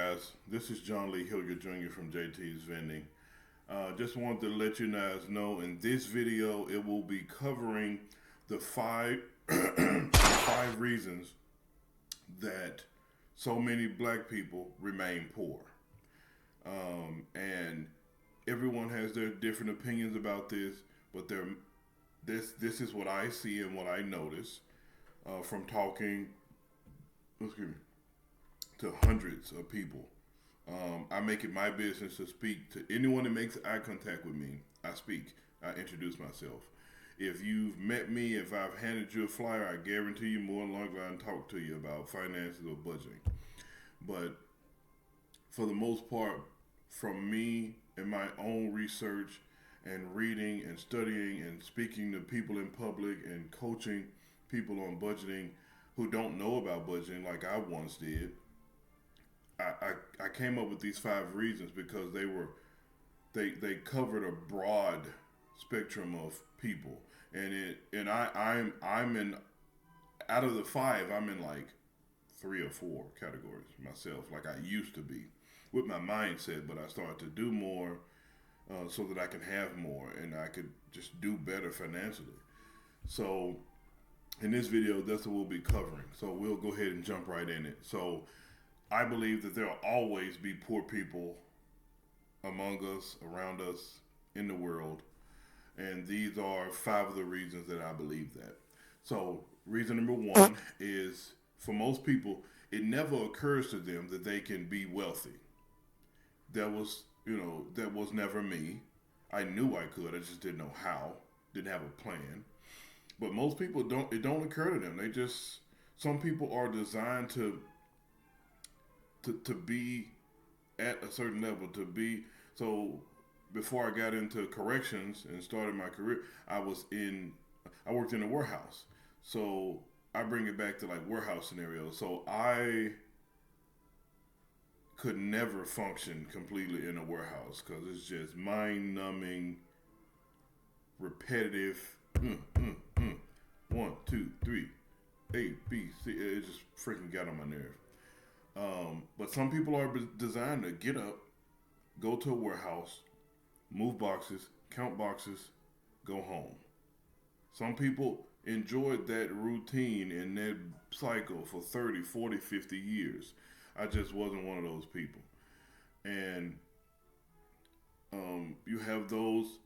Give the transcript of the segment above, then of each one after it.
guys? This is John Lee Hilliard Jr. from JT's Vending. Just wanted to let you guys know in this video it will be covering the five five reasons that so many black people remain poor. And everyone has their different opinions about this, but this is what I see and what I notice from talking, excuse me, to hundreds of people. I make it my business to speak to anyone that makes eye contact with me. I speak. I introduce myself. If you've met me, if I've handed you a flyer, I guarantee you more than likely I'll talk to you about finances or budgeting. But for the most part, from me and my own research and reading and studying and speaking to people in public and coaching people on budgeting who don't know about budgeting like I once did, I came up with these five reasons because they covered a broad spectrum of people, I'm in, out of the five, I'm in like 3 or 4 categories myself, like I used to be with my mindset, but I started to do more so that I can have more and I could just do better financially. So in this video, that's what we'll be covering. So we'll go ahead and jump right in it. So I believe that there will always be poor people among us, around us, in the world. And these are 5 of the reasons that I believe that. So reason number 1 is, for most people, it never occurs to them that they can be wealthy. That was never me. I knew I could, I just didn't know how, didn't have a plan. But most people it don't occur to them. Some people are designed to be at a certain level, so before I got into corrections and started my career, I worked in a warehouse. So I bring it back to like warehouse scenarios. So I could never function completely in a warehouse because it's just mind-numbing, repetitive. 1, 2, 3, A, B, C. It just freaking got on my nerve. But some people are designed to get up, go to a warehouse, move boxes, count boxes, go home. Some people enjoyed that routine and that cycle for 30, 40, 50 years. I just wasn't one of those people. And you have those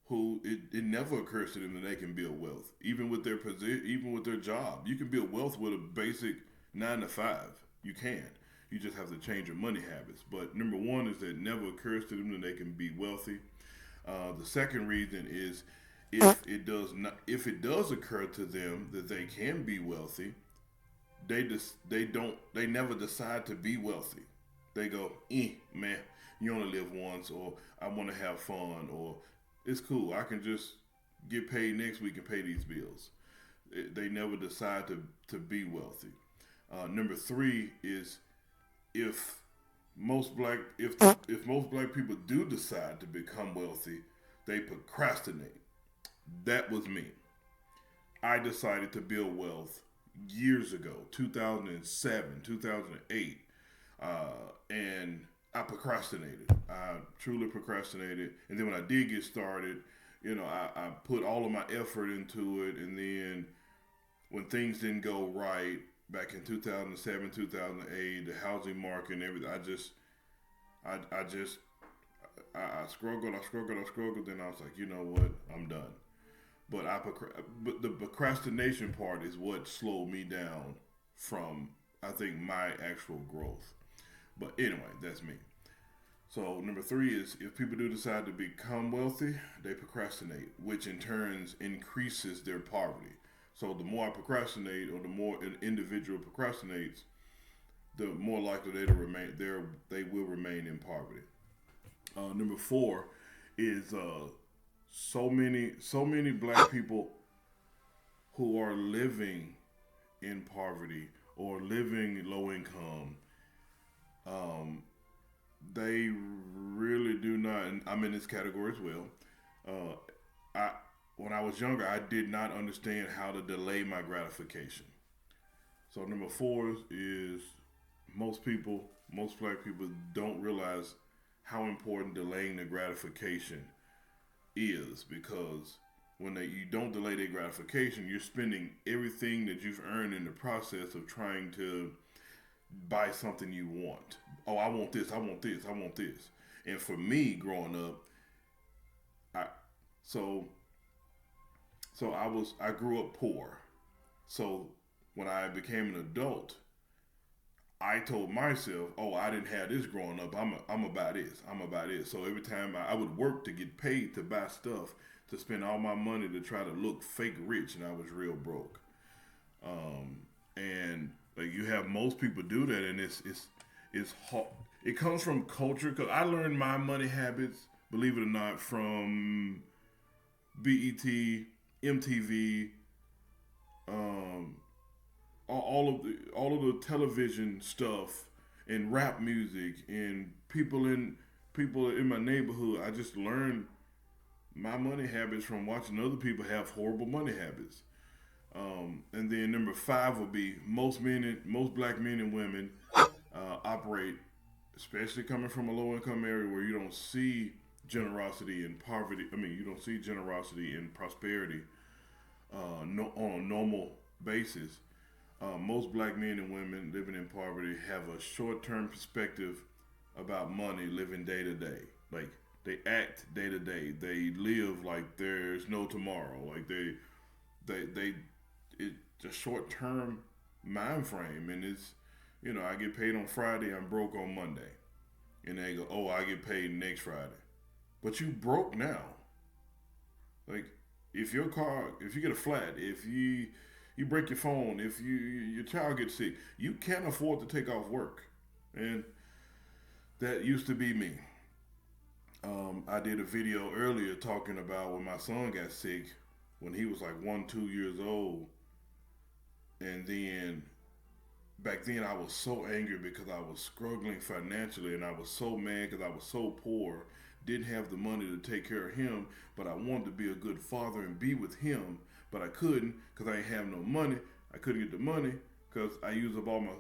who it never occurs to them that they can build wealth. Even with their position, even with their job. You can build wealth with a basic 9 to 5. You can. You just have to change your money habits. But number 1 is that it never occurs to them that they can be wealthy. The second reason is if it does occur to them that they can be wealthy, they never decide to be wealthy. They go, man, you only live once, or I want to have fun, or it's cool, I can just get paid next week and pay these bills. They never decide to be wealthy. Number 3 is if most black people do decide to become wealthy, they procrastinate. That was me. I decided to build wealth years ago, 2007, 2008, and I procrastinated. I truly procrastinated, and then when I did get started, I put all of my effort into it, and then when things didn't go right back in 2007, 2008, the housing market and everything, I struggled. Then I was like, you know what, I'm done. But the procrastination part is what slowed me down from, I think, my actual growth. But anyway, that's me. So number 3 is if people do decide to become wealthy, they procrastinate, which in turn increases their poverty. So the more I procrastinate, or the more an individual procrastinates, the more likely they will remain in poverty. Number 4 is so many black people who are living in poverty or living low income. They really do not, and I'm in this category as well. When I was younger, I did not understand how to delay my gratification. So number 4 is most people most black people don't realize how important delaying the gratification is, because when you don't delay their gratification, you're spending everything that you've earned in the process of trying to buy something you want. Oh, I want this, I want this, I want this. And for me, growing up, I so I grew up poor. So when I became an adult, I told myself, "Oh, I didn't have this growing up. I'm about this. I'm about this." So every time I would work to get paid to buy stuff, to spend all my money to try to look fake rich, and I was real broke. And like, you have most people do that, and it's hard. It comes from culture, because I learned my money habits, believe it or not, from BET, MTV, um, all of the television stuff, and rap music, and people in my neighborhood. I just learned my money habits from watching other people have horrible money habits. And then number five would be most black men and women operate, especially coming from a low income area where you don't see generosity and poverty. I mean, you don't see generosity and prosperity no, on a normal basis. Most black men and women living in poverty have a short term perspective about money, living day to day. Like, they act day to day. They live like there's no tomorrow. Like, they it's a short term mind frame, and it's, I get paid on Friday, I'm broke on Monday, and they go, oh, I get paid next Friday, but you broke now. Like, if you get a flat, if you break your phone, if your child gets sick, you can't afford to take off work, and that used to be me. I did a video earlier talking about when my son got sick when he was like 1, 2 years old, and then back then I was so angry because I was struggling financially, and I was so mad because I was so poor, didn't have the money to take care of him, but I wanted to be a good father and be with him, but I couldn't because I didn't have no money. I couldn't get the money because I used up all my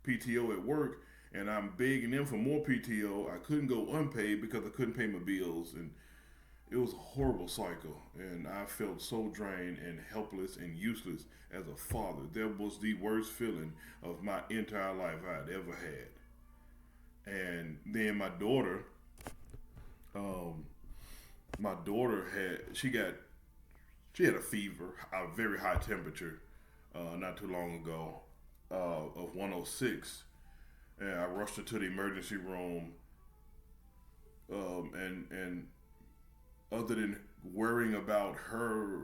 PTO at work, and I'm begging them for more PTO. I couldn't go unpaid because I couldn't pay my bills, and it was a horrible cycle, and I felt so drained and helpless and useless as a father. That was the worst feeling of my entire life I'd ever had. And then um, my daughter she had a fever, a very high temperature, not too long ago, of 106, and I rushed her to the emergency room, and other than worrying about her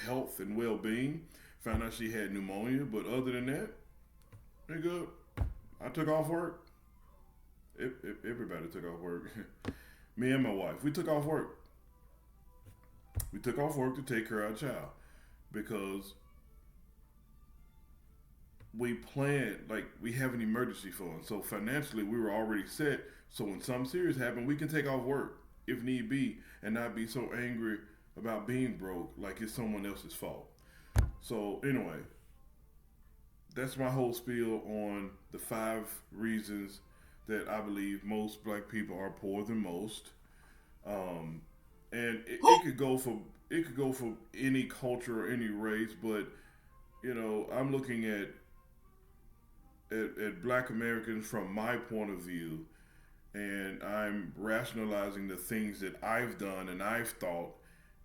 health and well being, found out she had pneumonia. But other than that, nigga, I took off work. Everybody took off work. Me and my wife, we took off work. We took off work to take care of our child, because we planned, like, we have an emergency fund. So financially, we were already set. So when something serious happened, we can take off work if need be, and not be so angry about being broke like it's someone else's fault. So anyway, that's my whole spiel on the 5 reasons that I believe most black people are poorer than most. Um, and it could go for any culture or any race, but I'm looking at black Americans from my point of view, and I'm rationalizing the things that I've done and I've thought,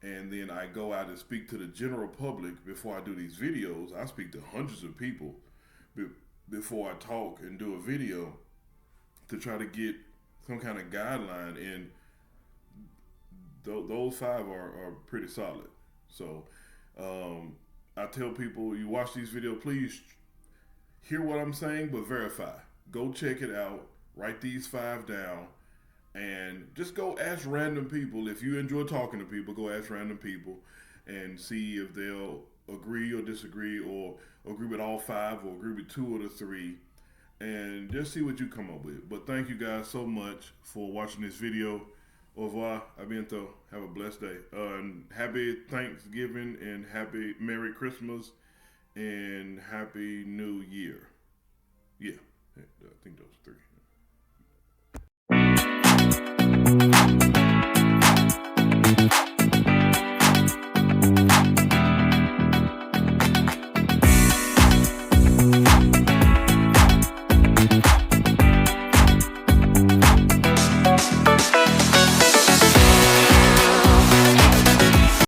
and then I go out and speak to the general public before I do these videos. I speak to hundreds of people before I talk and do a video, to try to get some kind of guideline, and those 5 are pretty solid. So I tell people, you watch these videos, please hear what I'm saying, but verify. Go check it out. Write these 5 down, and just go ask random people. If you enjoy talking to people, go ask random people and see if they'll agree or disagree, or agree with all 5, or agree with 2 of the 3, and just see what you come up with. But thank you guys so much for watching this video. Au revoir, a bientôt. Have a blessed day. And happy Thanksgiving, and happy Merry Christmas, and Happy New Year. Yeah.